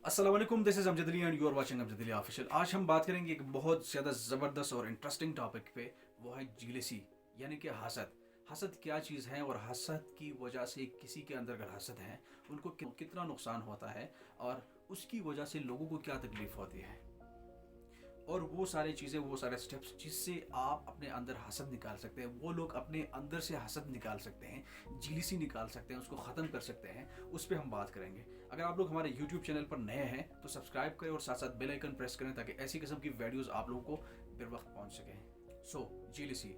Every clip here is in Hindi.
अस्सलाम वालेकुम, this is Amjad Ali and you are watching Amjad Ali official. आज हम बात करेंगे एक बहुत ज़्यादा ज़बरदस्त और इंटरेस्टिंग टॉपिक पे। वो है जीलसी, यानी कि हसद। हसद क्या चीज़ है और हसद की वजह से किसी के अंदर अगर हसद है उनको कितना नुकसान होता है और उसकी वजह से लोगों को क्या तकलीफ होती है, और वो सारी चीज़ें, वो सारे स्टेप्स जिससे आप अपने अंदर हसद निकाल सकते हैं, वो लोग अपने अंदर से हसद निकाल सकते हैं, जीलीसी निकाल सकते हैं, उसको ख़त्म कर सकते हैं। उस पर हम बात करेंगे। अगर आप लोग हमारे यूट्यूब चैनल पर नए हैं तो सब्सक्राइब करें और साथ साथ बेल आइकन प्रेस करें ताकि ऐसी किस्म की वीडियोज़ आप लोगों को बर वक्त पहुँच सकें। जीलीसी,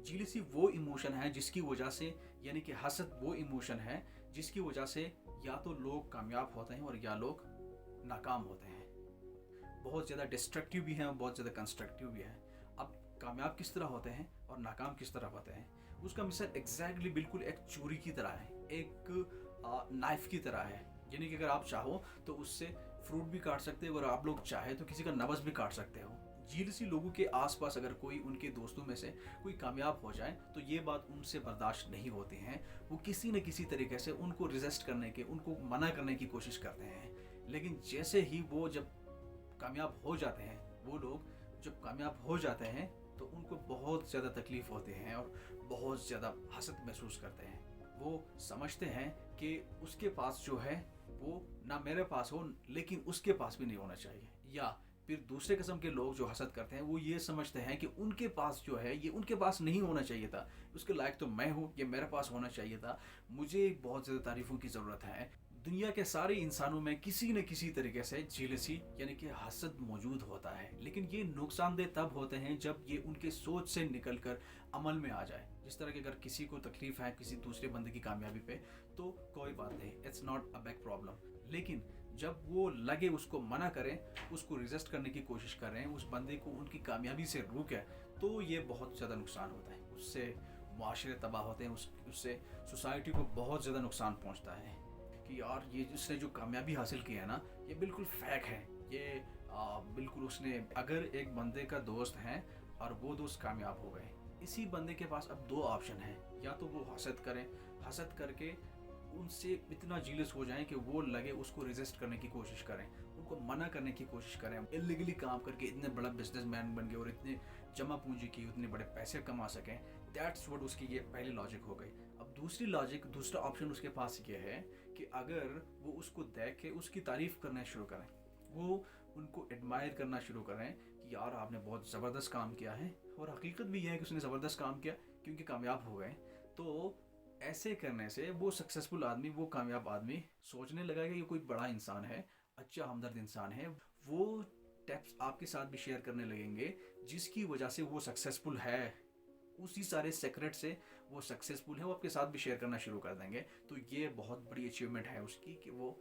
जीलीसी वो इमोशन है जिसकी वजह से, यानी कि हसद वो इमोशन है जिसकी वजह से या तो लोग कामयाब होते हैं और या लोग नाकाम होते हैं। बहुत ज़्यादा डिस्ट्रक्टिव भी हैं और बहुत ज़्यादा कंस्ट्रक्टिव भी हैं। अब कामयाब किस तरह होते हैं और नाकाम किस तरह होते हैं, उसका मिसाल एग्जैक्टली बिल्कुल एक चूरी की तरह है, एक नाइफ की तरह है। यानी कि अगर आप चाहो तो उससे फ्रूट भी काट सकते हो और आप लोग चाहे तो किसी का नब्ज भी काट सकते हो। जीलसी लोगों के आसपास अगर कोई उनके दोस्तों में से कोई कामयाब हो जाए तो ये बात उनसे बर्दाश्त नहीं होती हैं। वो किसी न किसी तरीके से उनको रिजेस्ट करने के, उनको मना करने की कोशिश करते हैं। लेकिन जैसे ही वो जब कामयाब हो जाते हैं, वो लोग जब कामयाब हो जाते हैं तो उनको बहुत ज़्यादा तकलीफ होते हैं और बहुत ज़्यादा हसद महसूस करते हैं। वो समझते हैं कि उसके पास जो है वो ना मेरे पास हो, लेकिन उसके पास भी नहीं होना चाहिए। या फिर दूसरे किस्म के लोग जो हसद करते हैं वो ये समझते हैं कि उनके पास जो है ये उनके पास नहीं होना चाहिए था, उसके लायक तो मैं हूँ, ये मेरे पास होना चाहिए था, मुझे बहुत ज़्यादा तारीफ़ों की ज़रूरत है। दुनिया के सारे इंसानों में किसी न किसी तरीके से जेलसी यानी कि हसद मौजूद होता है, लेकिन ये नुकसानदेह तब होते हैं जब ये उनके सोच से निकलकर अमल में आ जाए। जिस तरह की अगर किसी को तकलीफ है किसी दूसरे बंदे की कामयाबी पे तो कोई बात नहीं, it's not a big problem. लेकिन जब वो लगे उसको मना करें, उसको रिजेस्ट करने की कोशिश करें, उस बंदे को उनकी कामयाबी से रोकें, तो ये बहुत ज़्यादा नुकसान होता है। उससे माशरे तबाह होते हैं, उससे सोसाइटी को बहुत ज़्यादा नुकसान पहुँचता है कि यार ये जिसने जो कामयाबी हासिल की है ना, ये बिल्कुल फेक है। ये बिल्कुल उसने, अगर एक बंदे का दोस्त है और वो दोस्त कामयाब हो गए, इसी बंदे के पास अब दो ऑप्शन हैं। या तो वो हसद करें, हसद करके उनसे इतना जीलस हो जाएं कि वो लगे उसको रेजिस्ट करने की कोशिश करें, उनको मना करने की कोशिश करें। इलीगली काम करके इतने बड़ा बिजनेसमैन बन गए और इतने जमा पूंजी की, उतने बड़े पैसे कमा सकें। दैट्स व्हाट उसकी ये पहली लॉजिक हो गई। अब दूसरी लॉजिक, दूसरा ऑप्शन उसके पास ये है कि अगर वो उसको देख के उसकी तारीफ करना शुरू करें, वो उनको एडमायर करना शुरू करें कि यार आपने बहुत ज़बरदस्त काम किया है, और हकीकत भी यह है कि उसने ज़बरदस्त काम किया क्योंकि कामयाब हो गए। तो ऐसे करने से वो सक्सेसफुल आदमी, वो कामयाब आदमी सोचने लगा कि ये कोई बड़ा इंसान है, अच्छा हमदर्द इंसान है। वो टिप्स आपके साथ भी शेयर करने लगेंगे जिसकी वजह से वो सक्सेसफुल है, उसी सारे सेक्रेट से वो सक्सेसफुल है, वो आपके साथ भी शेयर करना शुरू कर देंगे। तो ये बहुत बड़ी अचीवमेंट है उसकी कि वो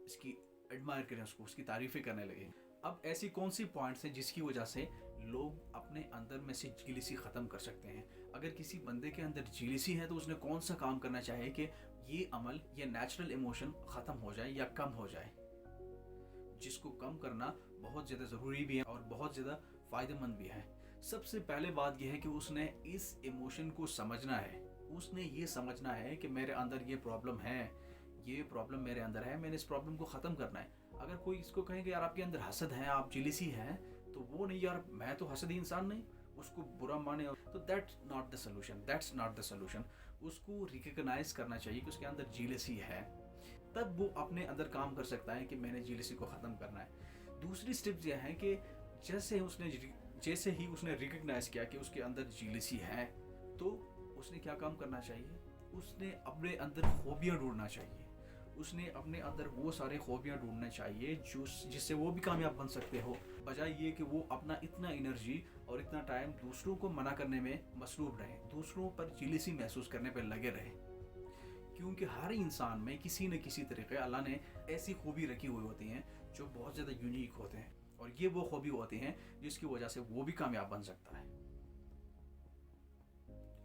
इसकी एडमायर करें, उसको उसकी तारीफ़ें करने लगे। अब ऐसी कौन सी पॉइंट्स हैं जिसकी वजह से लोग अपने अंदर में से जीलिसी ख़त्म कर सकते हैं। अगर किसी बंदे के अंदर जीलिसी है तो उसने कौन सा काम करना चाहिए कि ये अमल, ये नेचुरल इमोशन ख़त्म हो जाए या कम हो जाए, जिसको कम करना बहुत ज़्यादा ज़रूरी भी है और बहुत ज़्यादा फ़ायदेमंद भी है। सबसे पहले बात यह है कि उसने इस इमोशन को समझना है। उसने ये समझना है कि मेरे अंदर ये प्रॉब्लम है, ये प्रॉब्लम मेरे अंदर है, मैंने इस प्रॉब्लम को ख़त्म करना है। अगर कोई इसको कहे कि यार आपके अंदर हसद है, आप जेलिसी हैं, तो वो नहीं, यार मैं तो हसदी इंसान नहीं, उसको बुरा माने, तो that's not the solution, that's not the solution. उसको रिकग्नाइज करना चाहिए कि उसके अंदर जेलिसी है, तब वो अपने अंदर काम कर सकता है कि मैंने जेलिसी को ख़त्म करना है। दूसरी स्टेप यह है कि जैसे ही उसने रिकग्नाइज किया कि उसके अंदर जेलिसी है, तो उसने क्या काम करना चाहिए, उसने अपने अंदर खूबियाँ ढूंढना चाहिए। उसने अपने अंदर वो सारे खूबियाँ ढूंढने चाहिए जो जिससे वो भी कामयाब बन सकते हो, बजाय ये कि वो अपना इतना एनर्जी और इतना टाइम दूसरों को मना करने में मसरूफ रहे, दूसरों पर जेलिसी महसूस करने पर लगे रहे। क्योंकि हर इंसान में किसी न किसी तरीके अल्लाह ने ऐसी खूबी रखी हुई होती हैं जो बहुत ज़्यादा यूनिक होते हैं, और ये वो खूबी होती हैं जिसकी वजह से वो भी कामयाब बन सकता है।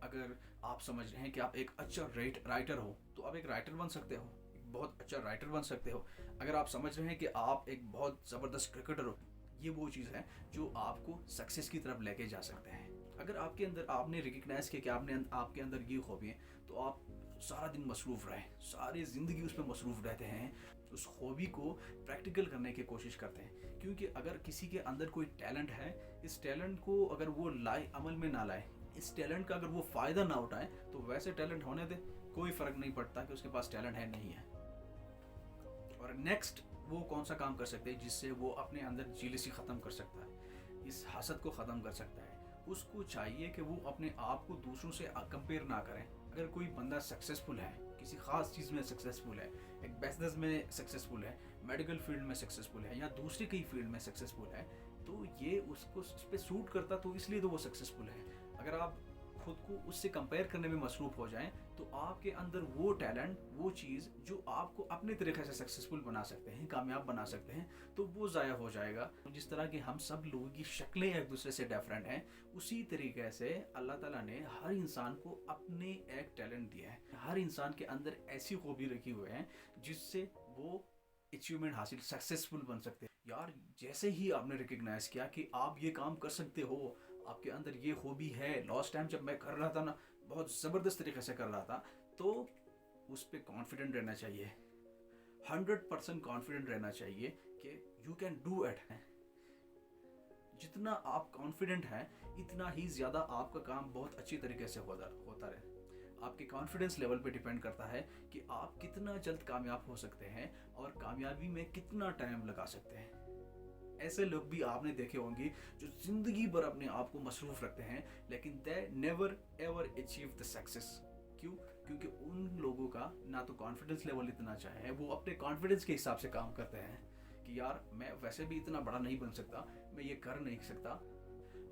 अगर आप समझ रहे हैं कि आप एक अच्छा राइटर हो तो आप एक राइटर बन सकते हो, एक बहुत अच्छा राइटर बन सकते हो। अगर आप समझ रहे हैं कि आप एक बहुत ज़बरदस्त क्रिकेटर हो, ये वो चीज़ है जो आपको सक्सेस की तरफ लेके जा सकते हैं। अगर आपके अंदर, आपने रिकग्नाइज किया कि आपके अंदर ये खूबी है, तो आप सारा दिन मसरूफ़ रहें, सारी ज़िंदगी उस पर मसरूफ़ रहते हैं, उस हॉबी को प्रैक्टिकल करने की कोशिश करते हैं। क्योंकि अगर किसी के अंदर कोई टैलेंट है, इस टैलेंट को अगर वो लाए, अमल में ना लाए, इस टैलेंट का अगर वो फ़ायदा ना उठाए, तो वैसे टैलेंट होने दे, कोई फ़र्क नहीं पड़ता कि उसके पास टैलेंट है नहीं है। और नेक्स्ट वो कौन सा काम कर सकते हैं जिससे वो अपने अंदर जीलसी ख़त्म कर सकता है, इस हसद को ख़त्म कर सकता है। उसको चाहिए कि वो अपने आप को दूसरों से कंपेयर ना करें। अगर कोई बंदा सक्सेसफुल है, किसी ख़ास चीज़ में सक्सेसफुल है, एक बिजनेस में सक्सेसफुल है, मेडिकल फील्ड में सक्सेसफुल है या दूसरी कई फील्ड में सक्सेसफुल है, तो ये उसको उस पर सूट करता, तो इसलिए तो वो सक्सेसफुल है। अगर आप खुद को उससे कंपेयर करने में मसरूफ़ हो जाएं, तो आपके अंदर वो टैलेंट, वो चीज़ जो आपको अपने तरीके से सक्सेसफुल बना सकते हैं, कामयाब बना सकते हैं, तो वो ज़ाया हो जाएगा। जिस तरह की हम सब लोगों की शक्लें एक दूसरे से डिफरेंट हैं, उसी तरीके से अल्लाह ताला ने हर इंसान को अपने एक टैलेंट दिया है। हर इंसान के अंदर ऐसी खूबी रखी हुई है जिससे वो अचीवमेंट हासिल, सक्सेसफुल बन सकते हैं। यार, जैसे ही आपने रिकग्नाइज किया कि आप ये काम कर सकते हो, आपके अंदर ये हॉबी है। लास्ट टाइम जब मैं कर रहा था ना, बहुत ज़बरदस्त तरीके से कर रहा था, तो उस पर कॉन्फिडेंट रहना चाहिए, 100% कॉन्फिडेंट रहना चाहिए कि यू कैन डू इट। जितना आप कॉन्फिडेंट हैं, इतना ही ज़्यादा आपका काम बहुत अच्छी तरीके से होता रहे। आपके कॉन्फिडेंस लेवल पे डिपेंड करता है कि आप कितना जल्द कामयाब हो सकते हैं और कामयाबी में कितना टाइम लगा सकते हैं। ऐसे लोग भी आपने देखे होंगे जो जिंदगी भर अपने आप को मसरूफ रखते हैं, लेकिन they never ever achieve the success. क्यों? क्योंकि उन लोगों का ना तो कॉन्फिडेंस लेवल इतना चाहिए, वो अपने कॉन्फिडेंस के हिसाब से काम करते हैं कि यार मैं वैसे भी इतना बड़ा नहीं बन सकता, मैं ये कर नहीं सकता।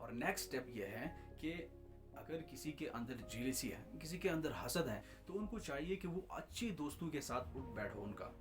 और नेक्स्ट स्टेप ये है कि अगर किसी के अंदर जेलसी है, किसी के अंदर हसद है, तो उनको चाहिए कि वो अच्छे दोस्तों के साथ उठ बैठो उनका।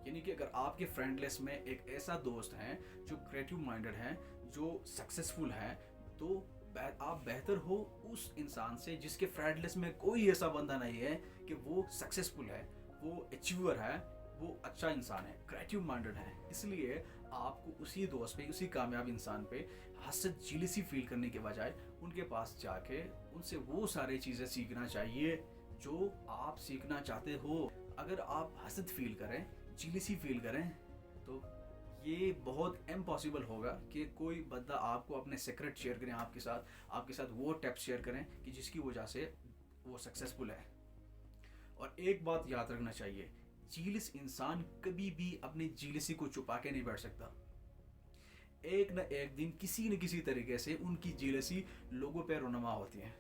यानी कि अगर आपके फ्रेंड लिस्ट में एक ऐसा दोस्त है जो क्रिएटिव माइंडेड है, जो सक्सेसफुल है, तो आप बेहतर हो उस इंसान से जिसके फ्रेंड लिस्ट में कोई ऐसा बंदा नहीं है कि वो सक्सेसफुल है, वो अचीवर है, वो अच्छा इंसान है, क्रिएटिव माइंडेड है। इसलिए आपको उसी दोस्त पे, उसी कामयाब इंसान पे हसद, जेलसी फील करने के बजाय उनके पास जाके उनसे वो सारी चीज़ें सीखना चाहिए जो आप सीखना चाहते हो। अगर आप हसद फील करें, जेलसी फील करें, तो ये बहुत इम्पॉसिबल होगा कि कोई बंदा आपको अपने सीक्रेट शेयर करें आपके साथ वो टिप्स शेयर करें कि जिसकी वजह से वो सक्सेसफुल है। और एक बात याद रखना चाहिए, जेलस इंसान कभी भी अपनी जेलसी को छुपा के नहीं बैठ सकता। एक न एक दिन किसी न किसी तरीके से उनकी जेलसी लोगों पर रुनुमा होती है।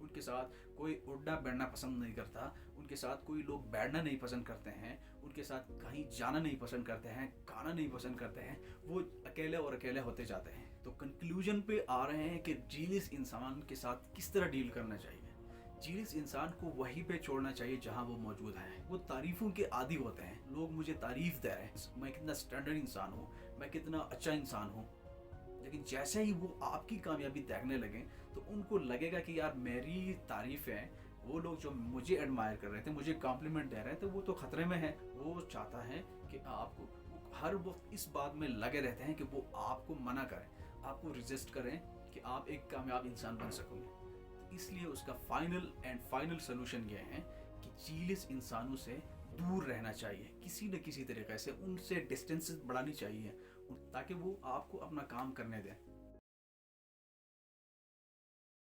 उनके साथ कोई उड़ना बैठना पसंद नहीं करता, उनके साथ कोई लोग बैठना नहीं पसंद करते हैं, उनके साथ कहीं जाना नहीं पसंद करते हैं, खाना नहीं पसंद करते हैं, वो अकेले और अकेले होते जाते हैं। तो कंक्लूजन पे आ रहे हैं कि जेलस इंसान के साथ किस तरह डील करना चाहिए। जेलस इंसान को वहीं पे छोड़ना चाहिए जहां वो मौजूद है। वो तारीफों के आदी होते हैं, लोग मुझे तारीफ दे रहे हैं, मैं कितना स्टैंडर्ड इंसान हूँ, मैं कितना अच्छा इंसान हूँ। लेकिन जैसे ही वो आपकी कामयाबी देखने लगे, तो उनको लगेगा कि यार मेरी तारीफ़ें, वो लोग जो मुझे एडमायर कर रहे थे, मुझे कॉम्प्लीमेंट दे रहे थे, वो तो ख़तरे में है। वो चाहता है कि आपको, हर वक्त इस बात में लगे रहते हैं कि वो आपको मना करें, आपको रिजेस्ट करें कि आप एक कामयाब इंसान बन सकोगे। तो इसलिए उसका फाइनल सोल्यूशन ये है कि जेलस इंसानों से दूर रहना चाहिए, किसी न किसी तरीके से उनसे डिस्टेंस बढ़ानी चाहिए, ताकि वो आपको अपना काम करने दें।